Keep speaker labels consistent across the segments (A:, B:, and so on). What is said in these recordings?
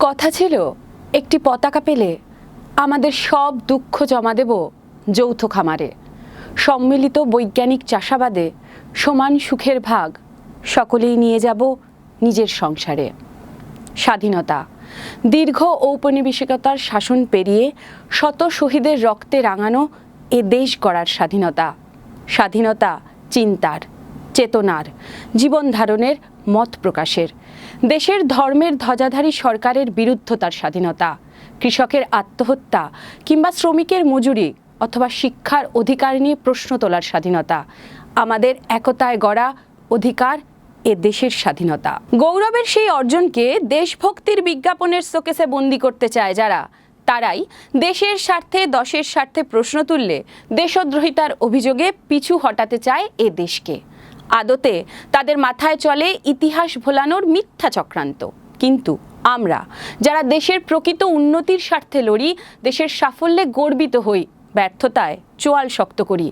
A: কথা ছিল একটি পতাকা পেলে আমাদের সব দুঃখ জমা দেব যৌথ খামারে। সম্মিলিত বৈজ্ঞানিক চাষাবাদে সমান সুখের ভাগ সকলেই নিয়ে যাব নিজের সংসারে। স্বাধীনতা, দীর্ঘ ঔপনিবেশিকতার শাসন পেরিয়ে শত শহীদের রক্তে রাঙানো এ দেশ গড়ার স্বাধীনতা। স্বাধীনতা চিন্তার, চেতনার, জীবন ধারণের, মত প্রকাশের। দেশের ধর্মের ধ্বজাধারী সরকারের বিরুদ্ধতার স্বাধীনতা। কৃষকের আত্মহত্যা কিংবা শ্রমিকের মজুরি অথবা শিক্ষার অধিকার নিয়ে প্রশ্ন তোলার স্বাধীনতা। আমাদের একতায় গড়া অধিকার এ দেশের স্বাধীনতা। গৌরবের সেই অর্জনকে দেশভক্তির বিজ্ঞাপনের শোকেসে বন্দী করতে চায় যারা, তারাই দেশের স্বার্থে দশের স্বার্থে প্রশ্ন তুললে দেশদ্রোহিতার অভিযোগে পিছু হটাতে চায় এ দেশকে। আদতে তাদের মাথায় চলে ইতিহাস ভোলানোর মিথ্যা চক্রান্ত। কিন্তু আমরা যারা দেশের প্রকৃত উন্নতির স্বার্থে লড়ি, দেশের সাফল্যে গর্বিত হই, ব্যর্থতায় চোয়াল শক্ত করি,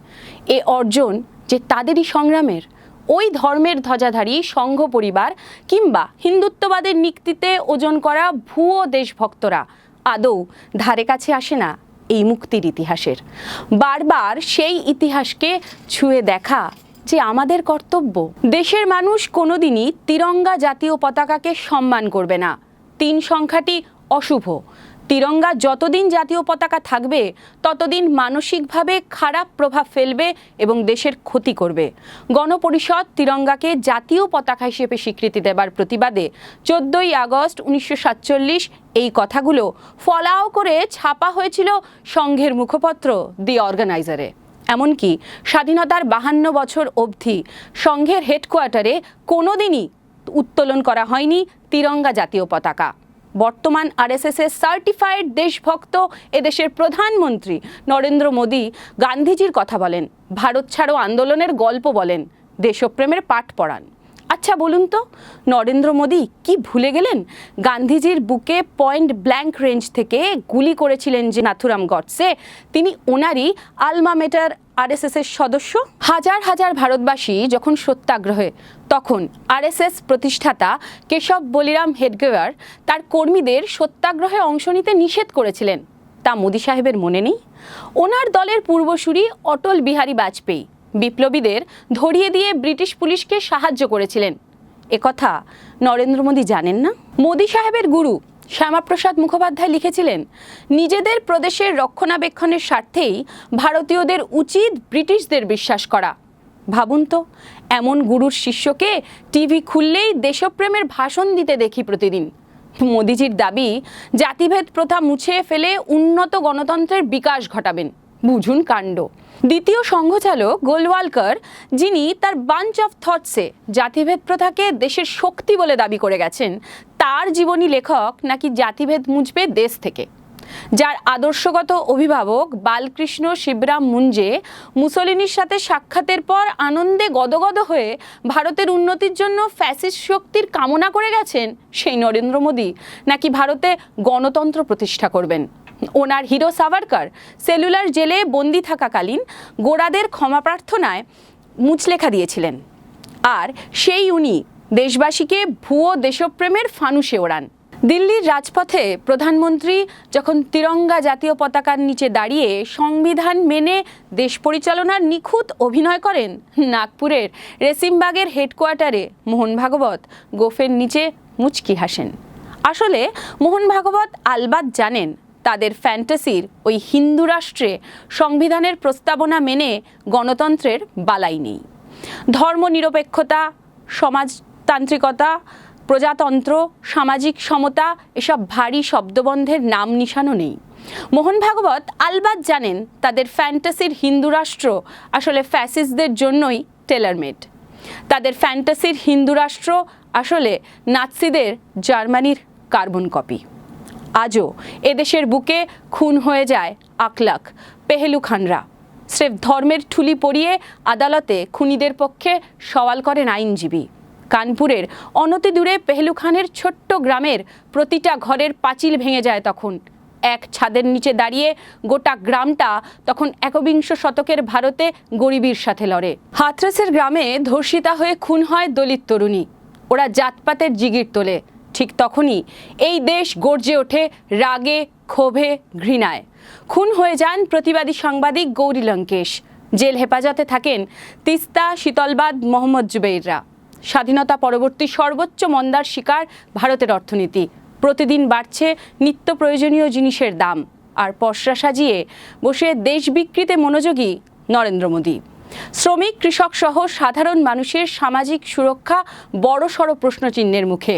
A: এ অর্জন যে তাদেরই সংগ্রামের। ওই ধর্মের ধ্বজাধারী সংঘ পরিবার কিংবা হিন্দুত্ববাদের নিক্তিতে ওজন করা ভুয়ো দেশভক্তরা আদৌ ধারে কাছে আসে না এই মুক্তির ইতিহাসের। বারবার সেই ইতিহাসকে ছুঁয়ে দেখা যে আমাদের কর্তব্য। দেশের মানুষ কোনোদিনই তিরঙ্গা জাতীয় পতাকাকে সম্মান করবে না। ৩ সংখ্যাটি অশুভ। তিরঙ্গা যতদিন জাতীয় পতাকা থাকবে ততদিন মানসিকভাবে খারাপ প্রভাব ফেলবে এবং দেশের ক্ষতি করবে। গণপরিষদ তিরঙ্গাকে জাতীয় পতাকা হিসেবে স্বীকৃতি দেবার প্রতিবাদে 14ই আগস্ট 1947 এই কথাগুলো ফলাও করে ছাপা হয়েছিল সংঘের মুখপত্র দি অর্গানাইজারে। এমনকি স্বাধীনতার 52 বছর অবধি সংঘের হেডকোয়ার্টারে কোনোদিনই উত্তোলন করা হয়নি তিরঙ্গা জাতীয় পতাকা। বর্তমান আরএসএসের সার্টিফাইড দেশভক্ত এদেশের প্রধানমন্ত্রী নরেন্দ্র মোদী গান্ধীজির কথা বলেন, ভারত ছাড়ো আন্দোলনের গল্প বলেন, দেশপ্রেমের পাঠ পড়ান। আচ্ছা বলুন তো, নরেন্দ্র মোদী কি ভুলে গেলেন গান্ধীজির বুকে পয়েন্ট ব্ল্যাঙ্ক রেঞ্জ থেকে গুলি করেছিলেন যে নাথুরাম গডসে, তিনি ওনারই আলমা মেটার আরএসএসের সদস্য? হাজার হাজার ভারতবাসী যখন সত্যাগ্রহে, তখন আরএসএস প্রতিষ্ঠাতা কেশব বলিরাম হেডগেওয়ার তার কর্মীদের সত্যাগ্রহে অংশ নিতে নিষেধ করেছিলেন। তা মোদী সাহেবের মনে নেই? ওনার দলের পূর্বসূরি অটল বিহারী বাজপেয়ী বিপ্লবীদের ধরিয়ে দিয়ে ব্রিটিশ পুলিশকে সাহায্য করেছিলেন। একথা নরেন্দ্র মোদী জানেন না? মোদী সাহেবের গুরু শ্যামাপ্রসাদ মুখোপাধ্যায় লিখেছিলেন, নিজেদের প্রদেশের রক্ষণাবেক্ষণের স্বার্থেই ভারতীয়দের উচিত ব্রিটিশদের বিশ্বাস করা। ভাবুন তো, এমন গুরুর শিষ্যকে টিভি খুললেই দেশপ্রেমের ভাষণ দিতে দেখি প্রতিদিন। মোদিজির দাবি জাতিভেদ প্রথা মুছে ফেলে উন্নত গণতন্ত্রের বিকাশ ঘটাবেন। বুঝুন কাণ্ড। দ্বিতীয় সংঘচালক গোলওয়ালকর, যিনি তার বাঞ্চ অফ থটসে জাতিভেদ প্রথাকে দেশের শক্তি বলে দাবি করে গেছেন, তার জীবনী লেখক নাকি জাতিভেদ মুছবে দেশ থেকে। যার আদর্শগত অভিভাবক বালকৃষ্ণ শিবরাম মুঞ্জে মুসোলিনির সাথে সাক্ষাতের পর আনন্দে গদগদ হয়ে ভারতের উন্নতির জন্য ফ্যাসিস্ট শক্তির কামনা করে গেছেন, সেই নরেন্দ্র মোদী নাকি ভারতে গণতন্ত্র প্রতিষ্ঠা করবেন। ওনার হিরো সাভারকর সেলুলার জেলে বন্দি থাকাকালীন গোঁড়াদের ক্ষমা প্রার্থনায় মুচলেখা দিয়েছিলেন, আর সেই উনি দেশবাসীকে ভুয়ো দেশপ্রেমের ফানুসে ওড়ান। দিল্লির রাজপথে প্রধানমন্ত্রী যখন তিরঙ্গা জাতীয় পতাকার নিচে দাঁড়িয়ে সংবিধান মেনে দেশ পরিচালনার নিখুঁত অভিনয় করেন, নাগপুরের রেশিমবাগের হেডকোয়ার্টারে মোহন ভাগবত গোফের নিচে মুচকি হাসেন। আসলে মোহন ভাগবত আলবাত জানেন তাদের ফ্যান্টাসির ওই হিন্দু রাষ্ট্রে সংবিধানের প্রস্তাবনা মেনে গণতন্ত্রের বালাই নেই। ধর্মনিরপেক্ষতা, সমাজতান্ত্রিকতা, প্রজাতন্ত্র, সামাজিক সমতা, এসব ভারী শব্দবন্ধের নাম নিশানও নেই। মোহন ভাগবত আলবাত জানেন তাদের ফ্যান্টাসির হিন্দু রাষ্ট্র আসলে ফ্যাসিস্টদের জন্যই টেলারমেড। তাদের ফ্যান্টাসির হিন্দু রাষ্ট্র আসলে নাৎসিদের জার্মানির কার্বন কপি। আজও এদেশের বুকে খুন হয়ে যায় আকলাখ পেহেলু খানরা। স্রেফ ধর্মের ঠুলি পরিয়ে আদালতে খুনিদের পক্ষে সওয়াল করেন আইনজীবী। কানপুরের অনতি দূরে পেহেলু খানের ছোট্ট গ্রামের প্রতিটা ঘরের পাঁচিল ভেঙে যায় তখন। এক ছাদের নিচে দাঁড়িয়ে গোটা গ্রামটা তখন একবিংশ শতকের ভারতে গরিবীর সাথে লড়ে। হাথরাসের গ্রামে ধর্ষিতা হয়ে খুন হয় দলিত তরুণী। ওরা জাতপাতের জিগির তোলে, ঠিক তখনই এই দেশ গর্জে ওঠে রাগে, ক্ষোভে, ঘৃণায়। খুন হয়ে যান প্রতিবাদী সাংবাদিক গৌরী লঙ্কেশ। জেল হেফাজতে থাকেন তিস্তা, শীতলবাদ, মোহাম্মদ জুবেইররা। স্বাধীনতা পরবর্তী সর্বোচ্চ মন্দার শিকার ভারতের অর্থনীতি। প্রতিদিন বাড়ছে নিত্য প্রয়োজনীয় জিনিসের দাম, আর পসরা সাজিয়ে বসে দেশ বিক্রিতে মনোযোগী নরেন্দ্র মোদী। শ্রমিক, কৃষক সহ সাধারণ মানুষের সামাজিক সুরক্ষা বড়সড় প্রশ্নচিহ্নের মুখে।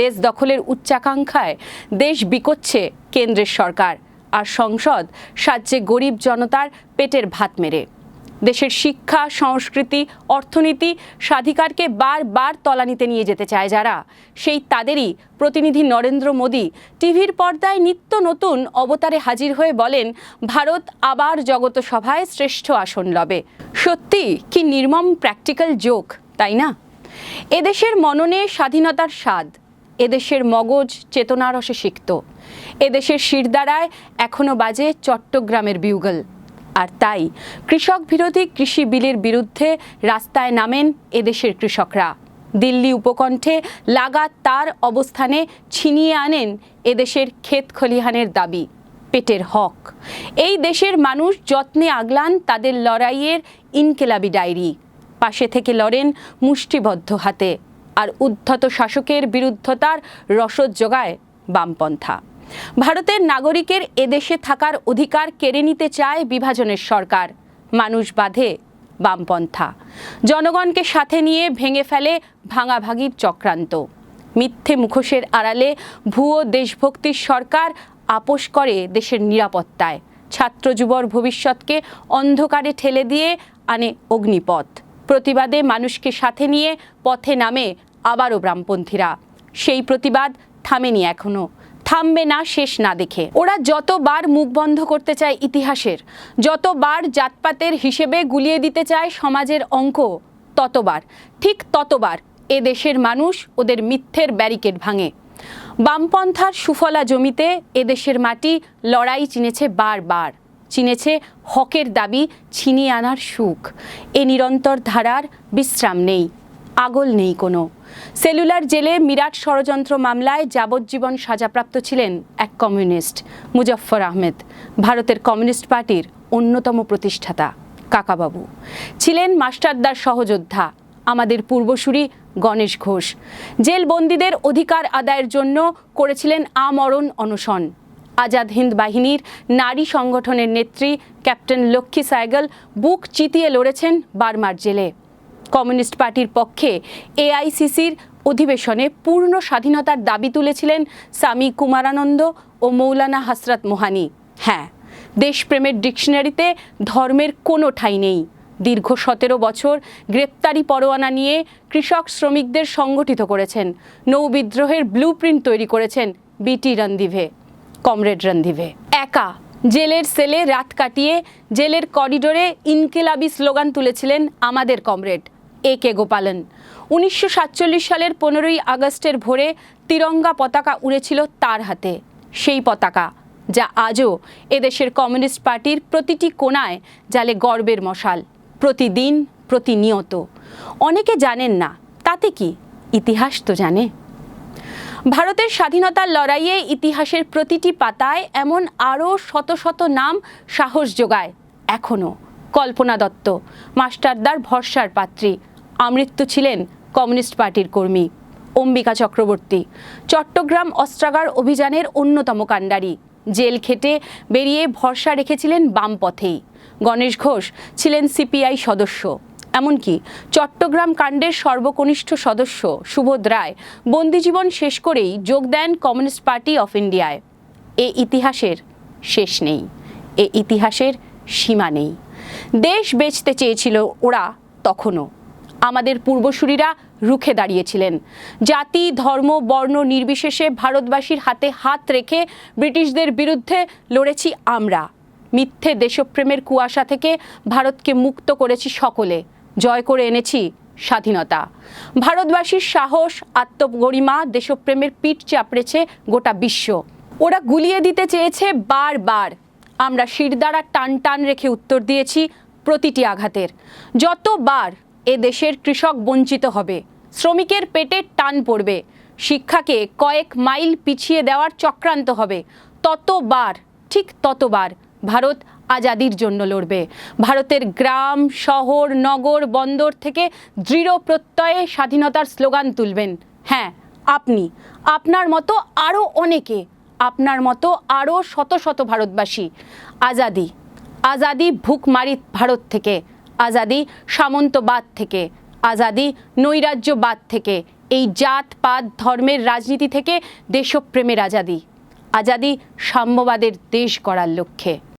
A: দেশ দখলের উচ্চাকাঙ্ক্ষায় দেশ বিকোচ্ছে কেন্দ্রের সরকার, আর সংসদ সাজছে গরিব জনতার পেটের ভাত মেরে। দেশের শিক্ষা, সংস্কৃতি, অর্থনীতি, স্বাধিকারকে বারবার তলানিতে নিয়ে যেতে চায় যারা, সেই তাদেরই প্রতিনিধি নরেন্দ্র মোদী টিভির পর্দায় নিত্য নতুন অবতারে হাজির হয়ে বলেন, ভারত আবার জগত সভায় শ্রেষ্ঠ আসন লবে। সত্যি কি নির্মম প্র্যাকটিক্যাল জোক, তাই না? এদেশের মননে স্বাধীনতার স্বাদ, এদেশের মগজ চেতনারসে সিক্ত, এদেশের শিরদাঁড়ায় এখনো বাজে চট্টগ্রামের বিউগল। আর তাই কৃষক বিরোধী কৃষি বিলের বিরুদ্ধে রাস্তায় নামেন এদেশের কৃষকরা। দিল্লি উপকণ্ঠে লাগাতার অবস্থানে ছিনিয়ে আনেন এদেশের ক্ষেত খলিহানের দাবি, পেটের হক। এই দেশের মানুষ যত্নে আগলান তাদের লড়াইয়ের ইনকেলাবি ডায়েরি। পাশে থেকে লড়েন মুষ্টিবদ্ধ হাতে, আর উদ্ধত শাসকের বিরুদ্ধতার রসদ যোগায় বামপন্থা। ভারতের নাগরিকের এদেশে থাকার অধিকার কেড়ে নিতে চায় বিভাজনের সরকার। মানুষ বাঁধে বামপন্থা। জনগণকে সাথে নিয়ে ভেঙে ফেলে ভাঙাভাঙির চক্রান্ত। মিথ্যে মুখোশের আড়ালে ভুয়ো দেশভক্তির সরকার আপোষ করে দেশের নিরাপত্তায়। ছাত্র যুবর ভবিষ্যৎকে অন্ধকারে ঠেলে দিয়ে আনে অগ্নিপথ। প্রতিবাদে মানুষকে সাথে নিয়ে পথে নামে আবারও বামপন্থীরা। সেই প্রতিবাদ থামেনি এখনো, থামবে না শেষ না দেখে। ওরা যতবার মুখ বন্ধ করতে চায় ইতিহাসের, যতবার জাতপাতের হিসেবে গুলিয়ে দিতে চায় সমাজের অঙ্ক, ততবার, ঠিক ততবার এ দেশের মানুষ ওদের মিথ্যের ব্যারিকেড ভাঙে। বামপন্থার সুফলা জমিতে এদেশের মাটি লড়াই চিনেছে বারবার, চিনেছে হকের দাবি ছিনিয়ে আনার সুখ। এ নিরন্তর ধারার বিশ্রাম নেই, আগল নেই কোনো। সেলুলার জেলে মিরাট ষড়যন্ত্র মামলায় যাবজ্জীবন সাজাপ্রাপ্ত ছিলেন এক কমিউনিস্ট, মুজফ্ফর আহমেদ। ভারতের কমিউনিস্ট পার্টির অন্যতম প্রতিষ্ঠাতা কাকাবাবু ছিলেন মাস্টারদার সহযোদ্ধা আমাদের পূর্বসূরি গণেশ ঘোষ। জেলবন্দীদের অধিকার আদায়ের জন্য করেছিলেন আমরণ অনশন। আজাদ হিন্দ বাহিনীর নারী সংগঠনের নেত্রী ক্যাপ্টেন লক্ষ্মী সাইগল বুক চিতিয়ে লড়েছেন বার্মার জেলে। কমিউনিস্ট পার্টির পক্ষে এআইসিসির অধিবেশনে পূর্ণ স্বাধীনতার দাবি তুলেছিলেন স্বামী কুমারানন্দ ও মৌলানা হসরত মোহানি। হ্যাঁ, দেশপ্রেমের ডিকশনারিতে ধর্মের কোনো ঠাঁই নেই। দীর্ঘ 17 বছর গ্রেপ্তারি পরোয়ানা নিয়ে কৃষক শ্রমিকদের সংগঠিত করেছেন। নৌবিদ্রোহের ব্লুপ্রিন্ট তৈরি করেছেন বিটি রণদিভে, কমরেড রণদিভে। একা জেলের সেলে রাত কাটিয়ে জেলের করিডোরে ইনকিলাবি স্লোগান তুলেছিলেন আমাদের কমরেড এ.কে. গোপালন। 1947 সালের 15ই আগস্টের ভোরে তিরঙ্গা পতাকা উড়েছিল তার হাতে। সেই পতাকা যা আজও এদেশের কমিউনিস্ট পার্টির প্রতিটি কোণায় জ্বালে গর্বের মশাল, প্রতিদিন, প্রতিনিয়ত। অনেকে জানেন না, তাতে কি, ইতিহাস তো জানে। ভারতের স্বাধীনতার লড়াইয়ে ইতিহাসের প্রতিটি পাতায় এমন আরও শত শত নাম সাহস যোগায় এখনও। কল্পনা দত্ত মাস্টারদার ভরসার পাত্রী, আমৃত্যু ছিলেন কমিউনিস্ট পার্টির কর্মী। অম্বিকা চক্রবর্তী চট্টগ্রাম অস্ত্রাগার অভিযানের অন্যতম কাণ্ডারি, জেল খেটে বেরিয়ে ভরসা রেখেছিলেন বামপথেই। গণেশ ঘোষ ছিলেন সিপিআই সদস্য। এমনকি চট্টগ্রাম কাণ্ডের সর্বকনিষ্ঠ সদস্য সুবোধ রায় বন্দিজীবন শেষ করেই যোগ দেন কমিউনিস্ট পার্টি অফ ইন্ডিয়ায়। এ ইতিহাসের শেষ নেই, এ ইতিহাসের সীমা নেই। দেশ বেচতে চেয়েছিল ওরা তখনও। আমাদের পূর্বসূরীরা রুখে দাঁড়িয়েছিলেন। জাতি, ধর্ম, বর্ণ নির্বিশেষে ভারতবাসীর হাতে হাত রেখে ব্রিটিশদের বিরুদ্ধে লড়েছি আমরা। মিথ্যে দেশপ্রেমের কুয়াশা থেকে ভারতকে মুক্ত করেছি সকলে, জয় করে এনেছি স্বাধীনতা। ভারতবাসীর সাহস, আত্মগরিমা, দেশপ্রেমের পিঠ চাপড়েছে গোটা বিশ্ব। ওরা গুলিয়ে দিতে চেয়েছে বারবার, আমরা শিরদাঁড়া টান টান রেখে উত্তর দিয়েছি প্রতিটি আঘাতের। যতবার এ দেশের কৃষক বঞ্চিত হবে, শ্রমিকের পেটে টান পড়বে, শিক্ষাকে কয়েক মাইল পিছিয়ে দেওয়ার চক্রান্ত হবে, ততবার, ঠিক ততবার ভারত আজাদির জন্য লড়বে। ভারতের গ্রাম, শহর, নগর, বন্দর থেকে দৃঢ় প্রত্যয়ে স্বাধীনতার স্লোগান তুলবেন। হ্যাঁ, আপনি, আপনার মতো আরও অনেকে, আপনার মতো আরও শত শত ভারতবাসী। আজাদি, আজাদি ভুকমারি ভারত থেকে, আজাদি সামন্তবাদ থেকে, আজাদি নৈরাজ্যবাদ থেকে, এই জাত পাত ধর্মের রাজনীতি থেকে দেশপ্রেমের আজাদি, আজাদি সাম্যবাদের দেশ গড়ার লক্ষ্যে।